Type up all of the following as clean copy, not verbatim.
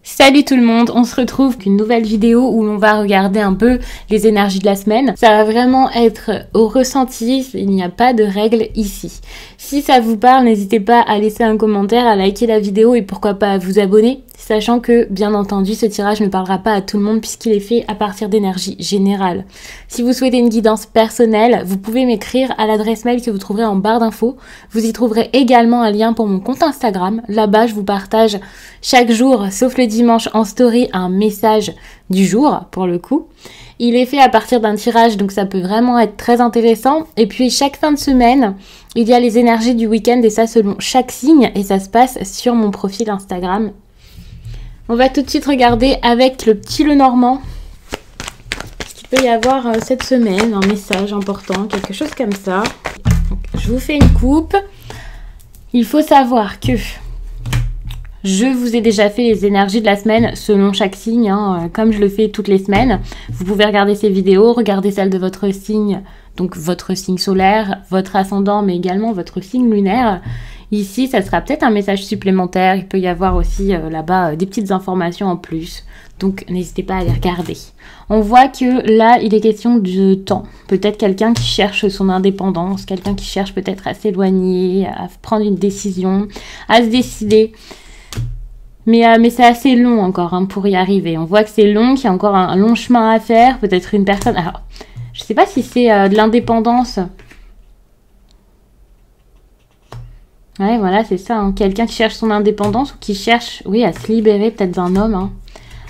Salut tout le monde, on se retrouve pour une nouvelle vidéo où l'on va regarder un peu les énergies de la semaine. Ça va vraiment être au ressenti, il n'y a pas de règles ici. Si ça vous parle, n'hésitez pas à laisser un commentaire, à liker la vidéo et pourquoi pas à vous abonner. Sachant que, bien entendu, ce tirage ne parlera pas à tout le monde puisqu'il est fait à partir d'énergie générale. Si vous souhaitez une guidance personnelle, vous pouvez m'écrire à l'adresse mail que vous trouverez en barre d'infos. Vous y trouverez également un lien pour mon compte Instagram. Là-bas, je vous partage chaque jour, sauf le dimanche en story, un message du jour, pour le coup. Il est fait à partir d'un tirage, donc ça peut vraiment être très intéressant. Et puis, chaque fin de semaine, il y a les énergies du week-end et ça selon chaque signe. Et ça se passe sur mon profil Instagram. On va tout de suite regarder avec le petit Lenormand ce qu'il peut y avoir cette semaine, un message important, quelque chose comme ça. Donc, je vous fais une coupe. Il faut savoir que je vous ai déjà fait les énergies de la semaine selon chaque signe, comme je le fais toutes les semaines. Vous pouvez regarder ces vidéos, regarder celles de votre signe, donc votre signe solaire, votre ascendant, mais également votre signe lunaire. Ici, ça sera peut-être un message supplémentaire. Il peut y avoir aussi là-bas des petites informations en plus. Donc, n'hésitez pas à les regarder. On voit que là, il est question de temps. Peut-être quelqu'un qui cherche son indépendance, quelqu'un qui cherche peut-être à s'éloigner, à prendre une décision, à se décider. Mais c'est assez long encore pour y arriver. On voit que c'est long, qu'il y a encore un long chemin à faire. Peut-être une personne... Alors, je ne sais pas si c'est de l'indépendance... Ouais, voilà, c'est ça. Quelqu'un qui cherche son indépendance ou qui cherche, oui, à se libérer peut-être d'un homme.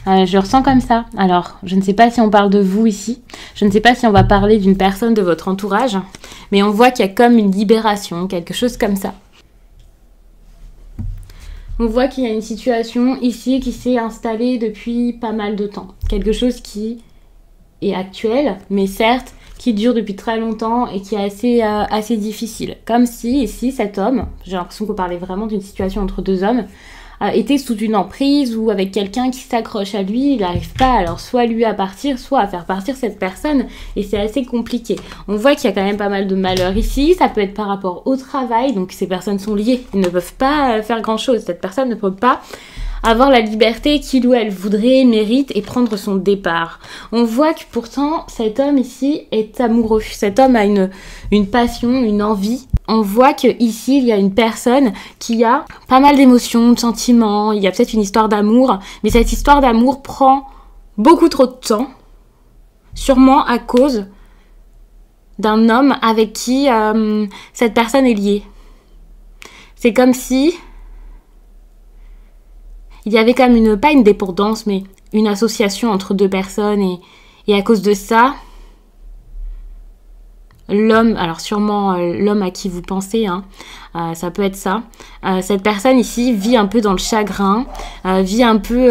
Je ressens comme ça. Alors, je ne sais pas si on parle de vous ici. Je ne sais pas si on va parler d'une personne de votre entourage. Mais on voit qu'il y a comme une libération, quelque chose comme ça. On voit qu'il y a une situation ici qui s'est installée depuis pas mal de temps. Quelque chose qui est actuel, mais certes, qui dure depuis très longtemps et qui est assez difficile. Comme si ici, cet homme, j'ai l'impression qu'on parlait vraiment d'une situation entre deux hommes, était sous une emprise ou avec quelqu'un qui s'accroche à lui, il n'arrive pas alors soit lui à partir, soit à faire partir cette personne et c'est assez compliqué. On voit qu'il y a quand même pas mal de malheur ici, ça peut être par rapport au travail, donc ces personnes sont liées, ils ne peuvent pas faire grand chose, cette personne ne peut pas avoir la liberté qu'il ou elle voudrait, mérite et prendre son départ. On voit que pourtant cet homme ici est amoureux. Cet homme a une passion, une envie. On voit que ici il y a une personne qui a pas mal d'émotions, de sentiments. Il y a peut-être une histoire d'amour, mais cette histoire d'amour prend beaucoup trop de temps, sûrement à cause d'un homme avec qui cette personne est liée. C'est comme si il y avait comme pas une dépendance, mais une association entre deux personnes et à cause de ça, l'homme, alors sûrement l'homme à qui vous pensez, ça peut être ça, cette personne ici vit un peu dans le chagrin, vit un peu...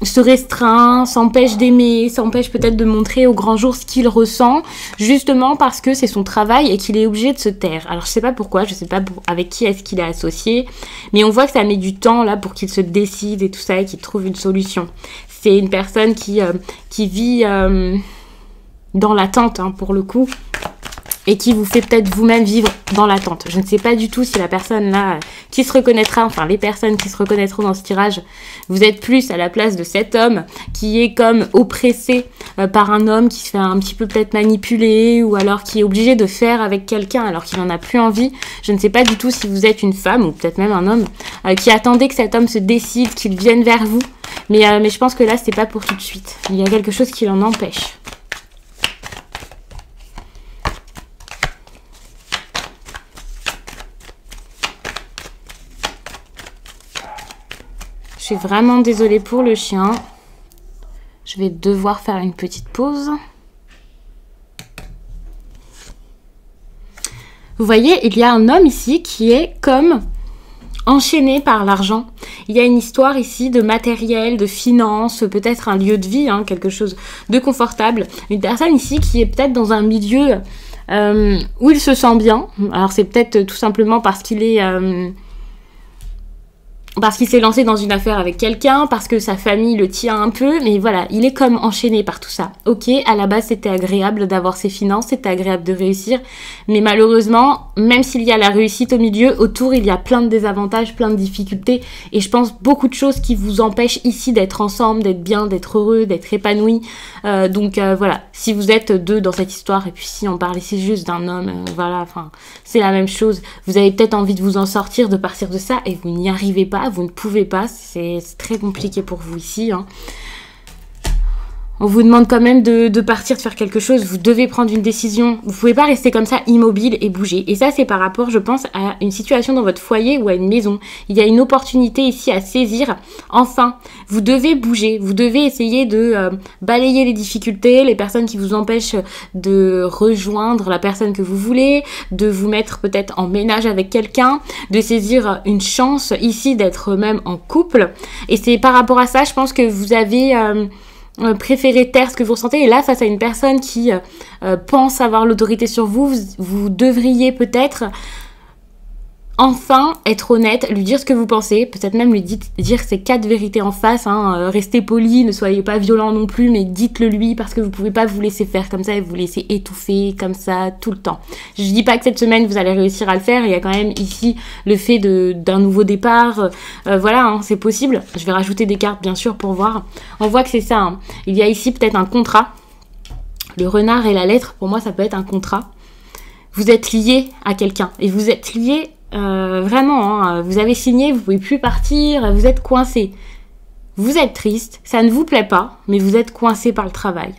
se restreint, s'empêche d'aimer, s'empêche peut-être de montrer au grand jour ce qu'il ressent, justement parce que c'est son travail et qu'il est obligé de se taire. Alors je sais pas pourquoi, je sais pas avec qui est-ce qu'il est associé, mais on voit que ça met du temps là pour qu'il se décide et tout ça et qu'il trouve une solution. C'est une personne qui vit dans l'attente pour le coup, et qui vous fait peut-être vous-même vivre dans l'attente. Je ne sais pas du tout si la personne là qui se reconnaîtra, enfin les personnes qui se reconnaîtront dans ce tirage, vous êtes plus à la place de cet homme qui est comme oppressé par un homme qui se fait un petit peu peut-être manipuler ou alors qui est obligé de faire avec quelqu'un alors qu'il n'en a plus envie. Je ne sais pas du tout si vous êtes une femme ou peut-être même un homme qui attendait que cet homme se décide, qu'il vienne vers vous. Mais je pense que là, c'est pas pour tout de suite. Il y a quelque chose qui l'en empêche. Je suis vraiment désolée pour le chien. Je vais devoir faire une petite pause. Vous voyez, il y a un homme ici qui est comme enchaîné par l'argent. Il y a une histoire ici de matériel, de finances, peut-être un lieu de vie, quelque chose de confortable. Une personne ici qui est peut-être dans un milieu où il se sent bien. Alors c'est peut-être tout simplement parce qu'il est... parce qu'il s'est lancé dans une affaire avec quelqu'un, parce que sa famille le tient un peu, mais voilà, il est comme enchaîné par tout ça. Ok, à la base c'était agréable d'avoir ses finances, c'était agréable de réussir, mais malheureusement, même s'il y a la réussite au milieu, autour il y a plein de désavantages, plein de difficultés, et je pense beaucoup de choses qui vous empêchent ici d'être ensemble, d'être bien, d'être heureux, d'être épanoui. Donc voilà, si vous êtes deux dans cette histoire, et puis si on parle ici juste d'un homme, voilà, enfin, c'est la même chose. Vous avez peut-être envie de vous en sortir, de partir de ça, et vous n'y arrivez pas. Vous ne pouvez pas, c'est très compliqué pour vous ici. Hein. On vous demande quand même de partir, de faire quelque chose. Vous devez prendre une décision. Vous pouvez pas rester comme ça immobile et bouger. Et ça, c'est par rapport, je pense, à une situation dans votre foyer ou à une maison. Il y a une opportunité ici à saisir. Enfin, vous devez bouger. Vous devez essayer de balayer les difficultés, les personnes qui vous empêchent de rejoindre la personne que vous voulez, de vous mettre peut-être en ménage avec quelqu'un, de saisir une chance ici d'être même en couple. Et c'est par rapport à ça, je pense que vous avez... préférez taire ce que vous ressentez, et là face à une personne qui pense avoir l'autorité sur vous, vous devriez peut-être enfin être honnête, lui dire ce que vous pensez, peut-être même lui dire ces 4 vérités en face, hein, restez poli, ne soyez pas violent non plus, mais dites-le lui, parce que vous pouvez pas vous laisser faire comme ça et vous laisser étouffer comme ça tout le temps. Je dis pas que cette semaine vous allez réussir à le faire, il y a quand même ici le fait d'un nouveau départ, voilà, hein, c'est possible. Je vais rajouter des cartes bien sûr pour voir. On voit que c'est ça, hein. Il y a ici peut-être un contrat, le renard et la lettre, pour moi ça peut être un contrat. Vous êtes lié à quelqu'un, et vous êtes lié vraiment, hein, vous avez signé, vous pouvez plus partir, vous êtes coincé. Vous êtes triste, ça ne vous plaît pas, mais vous êtes coincé par le travail.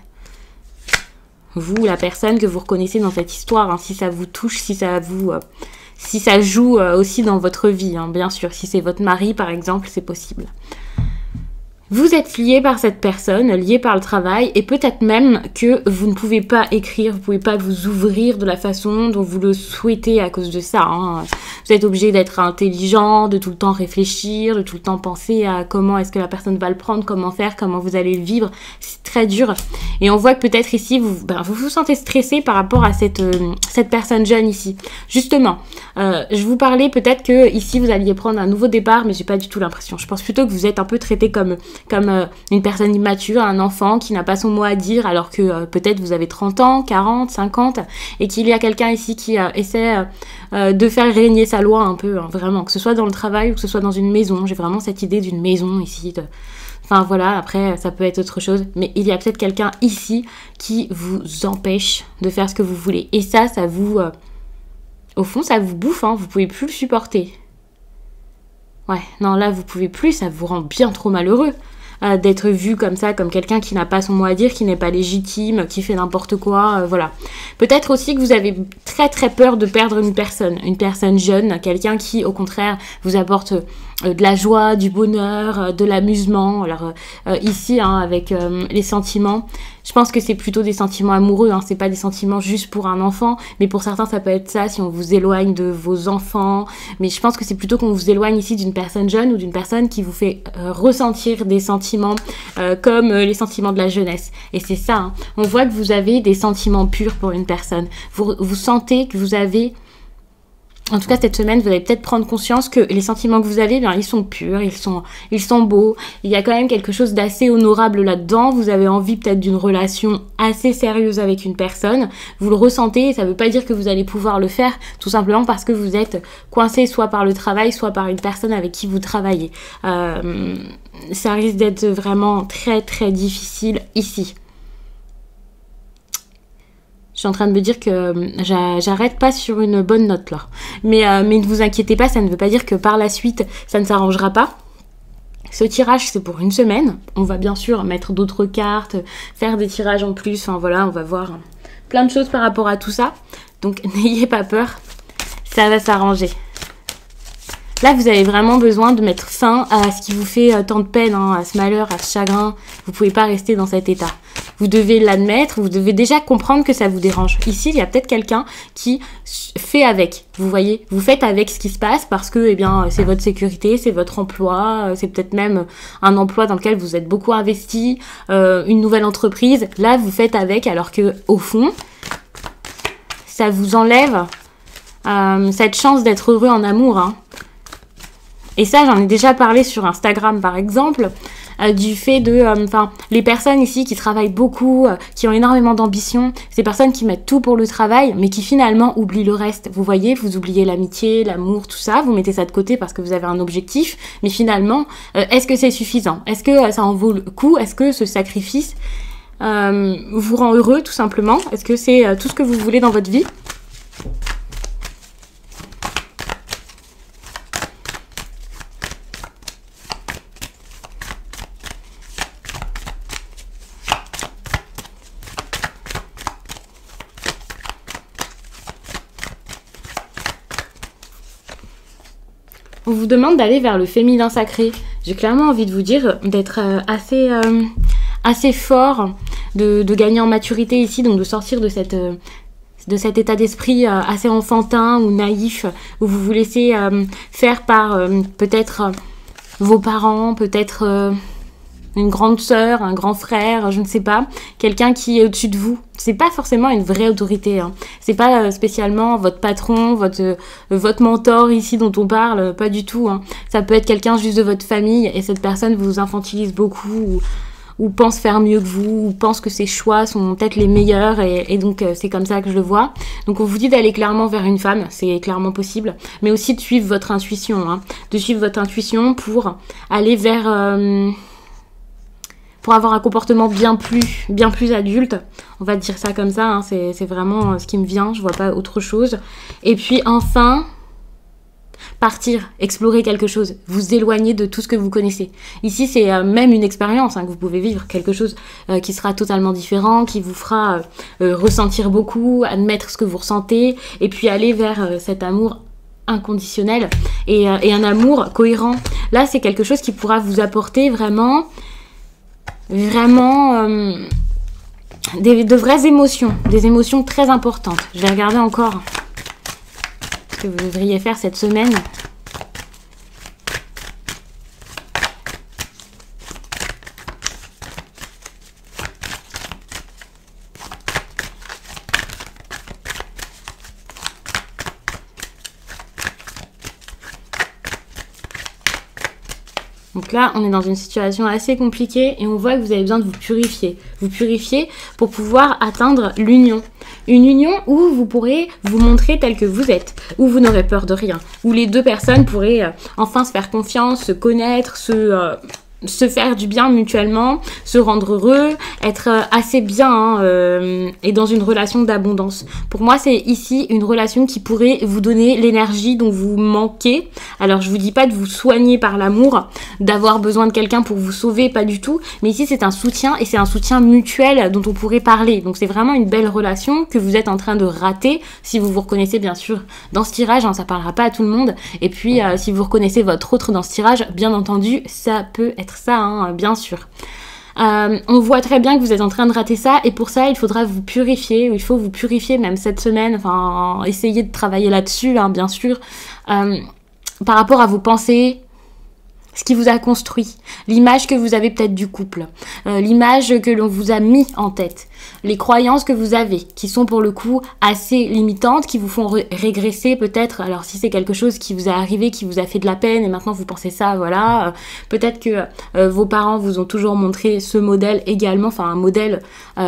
Vous, la personne que vous reconnaissez dans cette histoire, hein, si ça vous touche, si ça vous... si ça joue aussi dans votre vie, hein, bien sûr. Si c'est votre mari, par exemple, c'est possible. Vous êtes lié par cette personne, lié par le travail, et peut-être même que vous ne pouvez pas écrire, vous ne pouvez pas vous ouvrir de la façon dont vous le souhaitez à cause de ça. Hein. Vous êtes obligé d'être intelligent, de tout le temps réfléchir, de tout le temps penser à comment est-ce que la personne va le prendre, comment faire, comment vous allez le vivre. C'est très dur. Et on voit que peut-être ici, vous vous sentez stressé par rapport à cette personne jeune ici. Justement, je vous parlais peut-être que ici vous alliez prendre un nouveau départ, mais j'ai pas du tout l'impression. Je pense plutôt que vous êtes un peu traité comme une personne immature, un enfant qui n'a pas son mot à dire, alors que peut-être vous avez 30 ans, 40, 50, et qu'il y a quelqu'un ici qui essaie de faire régner sa loi un peu, hein, vraiment, que ce soit dans le travail ou que ce soit dans une maison. J'ai vraiment cette idée d'une maison ici. Enfin voilà, après ça peut être autre chose, mais il y a peut-être quelqu'un ici qui vous empêche de faire ce que vous voulez. Et ça vous... au fond, ça vous bouffe, hein, vous pouvez plus le supporter. Ouais, non, là, vous pouvez plus, ça vous rend bien trop malheureux d'être vu comme ça, comme quelqu'un qui n'a pas son mot à dire, qui n'est pas légitime, qui fait n'importe quoi, voilà. Peut-être aussi que vous avez très très peur de perdre une personne jeune, quelqu'un qui, au contraire, vous apporte de la joie, du bonheur, de l'amusement. Alors ici, hein, avec les sentiments, je pense que c'est plutôt des sentiments amoureux, hein, c'est pas des sentiments juste pour un enfant, mais pour certains ça peut être ça si on vous éloigne de vos enfants, mais je pense que c'est plutôt qu'on vous éloigne ici d'une personne jeune ou d'une personne qui vous fait ressentir des sentiments comme les sentiments de la jeunesse. Et c'est ça, hein. On voit que vous avez des sentiments purs pour une personne. Vous sentez que vous avez... En tout cas, cette semaine, vous allez peut-être prendre conscience que les sentiments que vous avez, bien, ils sont purs, ils sont beaux. Il y a quand même quelque chose d'assez honorable là-dedans. Vous avez envie peut-être d'une relation assez sérieuse avec une personne. Vous le ressentez, et ça ne veut pas dire que vous allez pouvoir le faire, tout simplement parce que vous êtes coincé soit par le travail, soit par une personne avec qui vous travaillez. Ça risque d'être vraiment très très difficile ici. Je suis en train de me dire que j'arrête pas sur une bonne note là. Mais ne vous inquiétez pas, ça ne veut pas dire que par la suite, ça ne s'arrangera pas. Ce tirage, c'est pour une semaine. On va bien sûr mettre d'autres cartes, faire des tirages en plus. Enfin voilà, on va voir plein de choses par rapport à tout ça. Donc n'ayez pas peur, ça va s'arranger. Là, vous avez vraiment besoin de mettre fin à ce qui vous fait tant de peine, hein, à ce malheur, à ce chagrin. Vous pouvez pas rester dans cet état. Vous devez l'admettre, vous devez déjà comprendre que ça vous dérange. Ici, il y a peut-être quelqu'un qui fait avec, vous voyez. Vous faites avec ce qui se passe parce que, eh bien, c'est votre sécurité, c'est votre emploi, c'est peut-être même un emploi dans lequel vous êtes beaucoup investi, une nouvelle entreprise. Là, vous faites avec alors que, au fond, ça vous enlève cette chance d'être heureux en amour, hein. Et ça, j'en ai déjà parlé sur Instagram, par exemple, du fait de... les personnes ici qui travaillent beaucoup, qui ont énormément d'ambition, ces personnes qui mettent tout pour le travail, mais qui finalement oublient le reste. Vous voyez, vous oubliez l'amitié, l'amour, tout ça, vous mettez ça de côté parce que vous avez un objectif, mais finalement, est-ce que c'est suffisant? Est-ce que ça en vaut le coup? Est-ce que ce sacrifice vous rend heureux, tout simplement? Est-ce que c'est tout ce que vous voulez dans votre vie? On vous demande d'aller vers le féminin sacré. J'ai clairement envie de vous dire d'être assez fort, de gagner en maturité ici, donc de sortir de cet état d'esprit assez enfantin ou naïf, où vous vous laissez faire par peut-être vos parents, peut-être une grande sœur, un grand frère, je ne sais pas, quelqu'un qui est au-dessus de vous. C'est pas forcément une vraie autorité, hein. C'est pas spécialement votre patron, votre mentor ici dont on parle, pas du tout, hein. Ça peut être quelqu'un juste de votre famille et cette personne vous infantilise beaucoup ou pense faire mieux que vous, ou pense que ses choix sont peut-être les meilleurs et donc c'est comme ça que je le vois. Donc on vous dit d'aller clairement vers une femme, c'est clairement possible, mais aussi de suivre votre intuition, hein. De suivre votre intuition pour aller vers... pour avoir un comportement bien plus adulte, on va dire ça comme ça, hein, c'est vraiment ce qui me vient, je vois pas autre chose. Et puis enfin, partir, explorer quelque chose, vous éloigner de tout ce que vous connaissez. Ici, c'est même une expérience hein, que vous pouvez vivre, quelque chose qui sera totalement différent, qui vous fera ressentir beaucoup, admettre ce que vous ressentez, et puis aller vers cet amour inconditionnel et un amour cohérent. Là, c'est quelque chose qui pourra vous apporter vraiment de vraies émotions, des émotions très importantes. Je vais regarder encore ce que vous devriez faire cette semaine. Donc là, on est dans une situation assez compliquée et on voit que vous avez besoin de vous purifier. Vous purifier pour pouvoir atteindre l'union. Une union où vous pourrez vous montrer tel que vous êtes, où vous n'aurez peur de rien, où les deux personnes pourraient enfin se faire confiance, se connaître, se faire du bien mutuellement, se rendre heureux, être assez bien hein, et dans une relation d'abondance. Pour moi, c'est ici une relation qui pourrait vous donner l'énergie dont vous manquez. Alors, je vous dis pas de vous soigner par l'amour, d'avoir besoin de quelqu'un pour vous sauver, pas du tout. Mais ici, c'est un soutien et c'est un soutien mutuel dont on pourrait parler. Donc, c'est vraiment une belle relation que vous êtes en train de rater. Si vous vous reconnaissez, bien sûr, dans ce tirage, hein, ça parlera pas à tout le monde. Et puis, si vous reconnaissez votre autre dans ce tirage, bien entendu, ça peut être ça, hein, bien sûr. On voit très bien que vous êtes en train de rater ça et pour ça il faudra vous purifier, il faut vous purifier même cette semaine, enfin essayer de travailler là-dessus hein, bien sûr, par rapport à vos pensées, ce qui vous a construit, l'image que vous avez peut-être du couple, l'image que l'on vous a mis en tête, les croyances que vous avez, qui sont pour le coup assez limitantes, qui vous font régresser peut-être. Alors si c'est quelque chose qui vous est arrivé, qui vous a fait de la peine et maintenant vous pensez ça, voilà, peut-être que vos parents vous ont toujours montré ce modèle également, enfin un modèle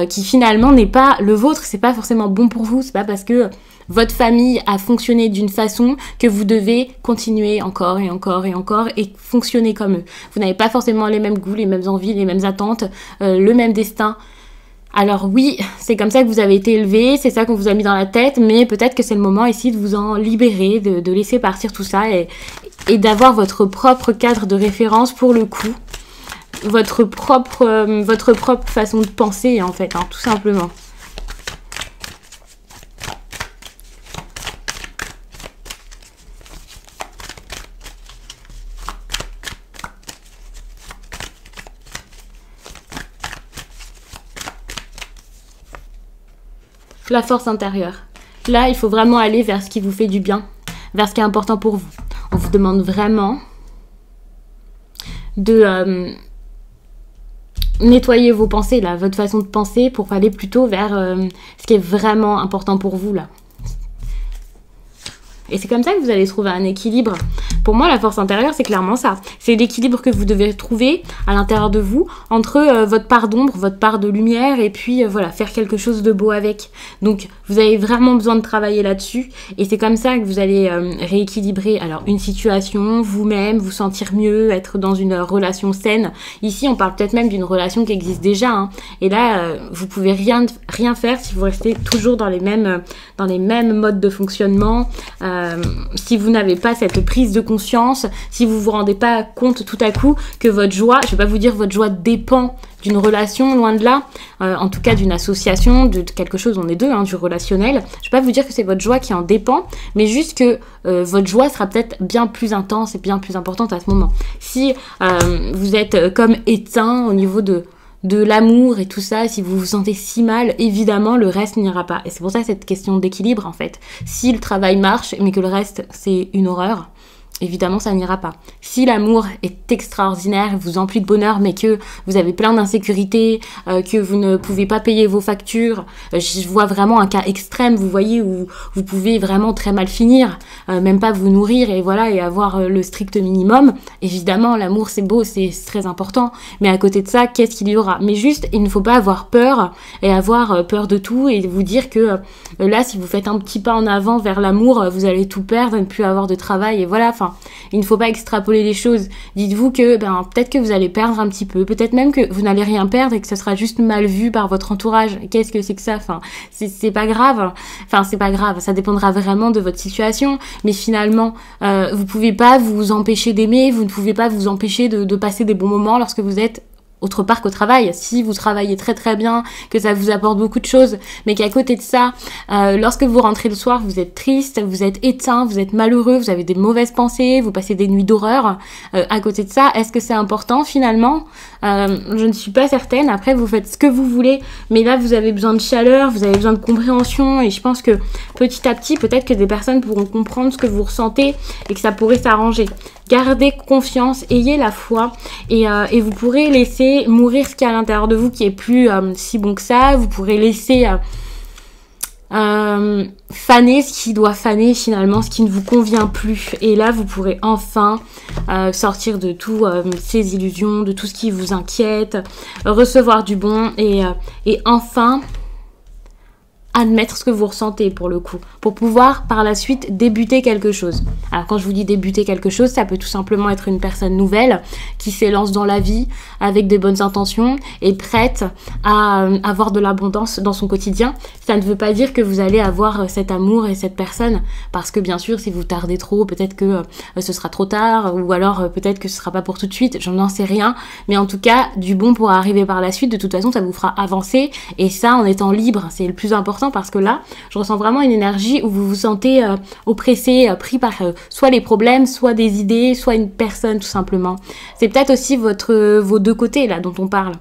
qui finalement n'est pas le vôtre, c'est pas forcément bon pour vous, c'est pas parce que votre famille a fonctionné d'une façon que vous devez continuer encore et encore et encore et fonctionner comme eux. Vous n'avez pas forcément les mêmes goûts, les mêmes envies, les mêmes attentes, le même destin. Alors oui, c'est comme ça que vous avez été élevé, c'est ça qu'on vous a mis dans la tête, mais peut-être que c'est le moment ici de vous en libérer, de laisser partir tout ça et d'avoir votre propre cadre de référence pour le coup. Votre propre façon de penser en fait, hein, tout simplement. La force intérieure. Là, il faut vraiment aller vers ce qui vous fait du bien, vers ce qui est important pour vous. On vous demande vraiment de nettoyer vos pensées, là, votre façon de penser pour aller plutôt vers ce qui est vraiment important pour vous, là. Et c'est comme ça que vous allez trouver un équilibre pour moi, la force intérieure, c'est clairement ça. C'est l'équilibre que vous devez trouver à l'intérieur de vous entre votre part d'ombre, votre part de lumière et puis voilà, faire quelque chose de beau avec. Donc, vous avez vraiment besoin de travailler là-dessus et c'est comme ça que vous allez rééquilibrer alors une situation, vous-même, vous sentir mieux, être dans une relation saine. Ici, on parle peut-être même d'une relation qui existe déjà. Hein. Et là, vous pouvez rien faire si vous restez toujours dans les mêmes modes de fonctionnement. Si vous n'avez pas cette prise de conscience, si vous vous rendez pas compte tout à coup que votre joie, je vais pas vous dire votre joie dépend d'une relation, loin de là, en tout cas d'une association, de quelque chose, on est deux, hein, du relationnel. Je vais pas vous dire que c'est votre joie qui en dépend, mais juste que votre joie sera peut-être bien plus intense et bien plus importante à ce moment. Si vous êtes comme éteint au niveau de l'amour et tout ça, si vous vous sentez si mal, évidemment, le reste n'ira pas. Et c'est pour ça cette question d'équilibre, en fait. Si le travail marche, mais que le reste, c'est une horreur, évidemment, ça n'ira pas. Si l'amour est extraordinaire, vous emplit de bonheur, mais que vous avez plein d'insécurités, que vous ne pouvez pas payer vos factures, je vois vraiment un cas extrême, vous voyez, où vous pouvez vraiment très mal finir, même pas vous nourrir et voilà, et avoir le strict minimum. Évidemment, l'amour, c'est beau, c'est très important, mais à côté de ça, qu'est-ce qu'il y aura? Mais juste, il ne faut pas avoir peur et avoir peur de tout et vous dire que là, si vous faites un petit pas en avant vers l'amour, vous allez tout perdre, ne plus avoir de travail et voilà, enfin, il ne faut pas extrapoler les choses. Dites-vous que peut-être que vous allez perdre un petit peu, peut-être même que vous n'allez rien perdre et que ce sera juste mal vu par votre entourage. Qu'est-ce que c'est que ça? Enfin, c'est pas grave. Enfin, c'est pas grave. Ça dépendra vraiment de votre situation. Mais finalement, vous pouvez pas vous empêcher d'aimer, vous ne pouvez pas vous empêcher de passer des bons moments lorsque vous êtes autre part qu'au travail. Si vous travaillez très très bien, que ça vous apporte beaucoup de choses, mais qu'à côté de ça, lorsque vous rentrez le soir, vous êtes triste, vous êtes éteint, vous êtes malheureux, vous avez des mauvaises pensées, vous passez des nuits d'horreur, à côté de ça, est-ce que c'est important finalement? Je ne suis pas certaine. Après, vous faites ce que vous voulez, mais là, vous avez besoin de chaleur, vous avez besoin de compréhension, et je pense que petit à petit, peut-être que des personnes pourront comprendre ce que vous ressentez et que ça pourrait s'arranger. Gardez confiance, ayez la foi, et vous pourrez laisser mourir ce qu'il y a à l'intérieur de vous qui est plus si bon que ça. Vous pourrez laisser faner ce qui doit faner finalement, ce qui ne vous convient plus. Et là, vous pourrez enfin sortir de tout ces illusions, de tout ce qui vous inquiète, recevoir du bon et enfin admettre ce que vous ressentez pour le coup, pour pouvoir par la suite débuter quelque chose. Alors quand je vous dis débuter quelque chose, ça peut tout simplement être une personne nouvelle qui s'élance dans la vie avec des bonnes intentions et prête à avoir de l'abondance dans son quotidien. Ça ne veut pas dire que vous allez avoir cet amour et cette personne, parce que bien sûr si vous tardez trop, peut-être que ce sera trop tard, ou alors peut-être que ce sera pas pour tout de suite, je n'en sais rien, mais en tout cas du bon pourra arriver par la suite. De toute façon ça vous fera avancer, et ça en étant libre, c'est le plus important, parce que là je ressens vraiment une énergie où vous vous sentez oppressé, pris par soit les problèmes, soit des idées, soit une personne tout simplement. C'est peut-être aussi vos deux côtés là dont on parle.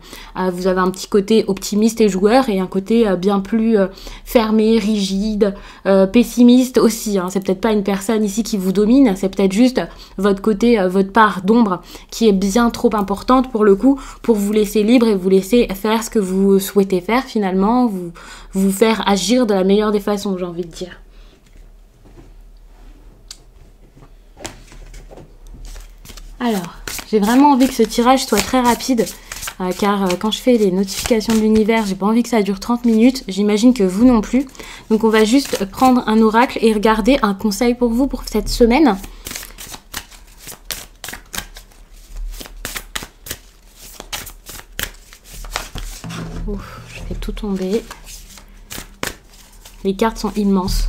Vous avez un petit côté optimiste et joueur et un côté bien plus fermé, rigide, pessimiste aussi, hein. C'est peut-être pas une personne ici qui vous domine, c'est peut-être juste votre côté, votre part d'ombre qui est bien trop importante pour le coup, pour vous laisser libre et vous laisser faire ce que vous souhaitez faire finalement, vous faire agir de la meilleure des façons, j'ai envie de dire. Alors, j'ai vraiment envie que ce tirage soit très rapide, car quand je fais les notifications de l'univers, j'ai pas envie que ça dure 30 minutes, j'imagine que vous non plus. Donc on va juste prendre un oracle et regarder un conseil pour vous pour cette semaine. Ouf, je fais tout tomber. Les cartes sont immenses.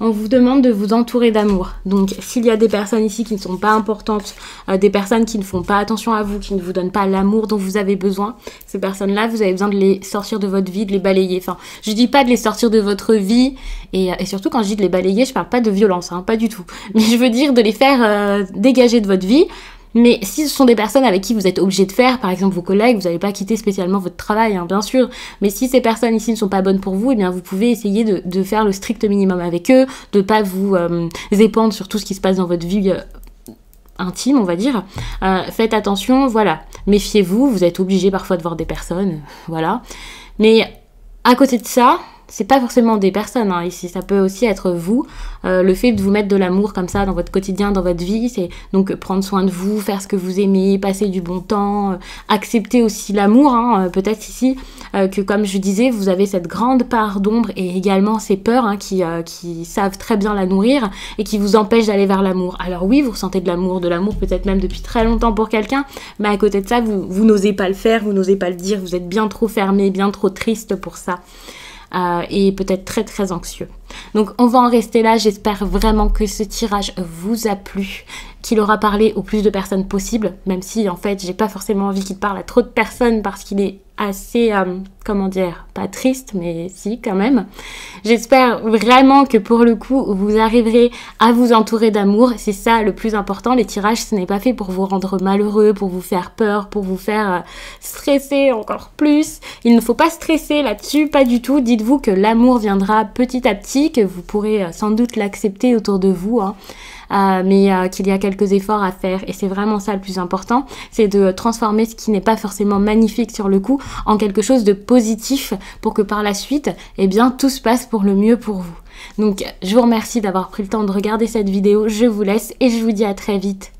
On vous demande de vous entourer d'amour. Donc, s'il y a des personnes ici qui ne sont pas importantes, des personnes qui ne font pas attention à vous, qui ne vous donnent pas l'amour dont vous avez besoin, ces personnes-là, vous avez besoin de les sortir de votre vie, de les balayer. Enfin, je dis pas de les sortir de votre vie, et surtout quand je dis de les balayer, je parle pas de violence, hein, pas du tout. Mais je veux dire de les faire dégager de votre vie. Mais si ce sont des personnes avec qui vous êtes obligé de faire, par exemple vos collègues, vous n'allez pas quitter spécialement votre travail, hein, bien sûr. Mais si ces personnes ici ne sont pas bonnes pour vous, eh bien vous pouvez essayer de faire le strict minimum avec eux, de pas vous épandre sur tout ce qui se passe dans votre vie intime, on va dire, faites attention, voilà. Méfiez-vous, vous êtes obligé parfois de voir des personnes, voilà. Mais à côté de ça, c'est pas forcément des personnes, hein, ici, ça peut aussi être vous. Le fait de vous mettre de l'amour comme ça dans votre quotidien, dans votre vie, c'est donc prendre soin de vous, faire ce que vous aimez, passer du bon temps, accepter aussi l'amour, hein, peut-être ici, que comme je disais, vous avez cette grande part d'ombre et également ces peurs hein, qui savent très bien la nourrir et qui vous empêchent d'aller vers l'amour. Alors oui, vous ressentez de l'amour peut-être même depuis très longtemps pour quelqu'un, mais à côté de ça, vous n'osez pas le faire, vous n'osez pas le dire, vous êtes bien trop fermé, bien trop triste pour ça. Et peut-être très très anxieux. Donc on va en rester là, j'espère vraiment que ce tirage vous a plu, qu'il aura parlé au plus de personnes possible, même si en fait j'ai pas forcément envie qu'il parle à trop de personnes parce qu'il est assez, comment dire, pas triste, mais si quand même. J'espère vraiment que pour le coup, vous arriverez à vous entourer d'amour, c'est ça le plus important. Les tirages, ce n'est pas fait pour vous rendre malheureux, pour vous faire peur, pour vous faire stresser encore plus. Il ne faut pas stresser là-dessus, pas du tout. Dites-vous que l'amour viendra petit à petit, que vous pourrez sans doute l'accepter autour de vous, hein. Mais qu'il y a quelques efforts à faire et c'est vraiment ça le plus important, c'est de transformer ce qui n'est pas forcément magnifique sur le coup en quelque chose de positif pour que par la suite, eh bien, tout se passe pour le mieux pour vous. Donc, je vous remercie d'avoir pris le temps de regarder cette vidéo, je vous laisse et je vous dis à très vite.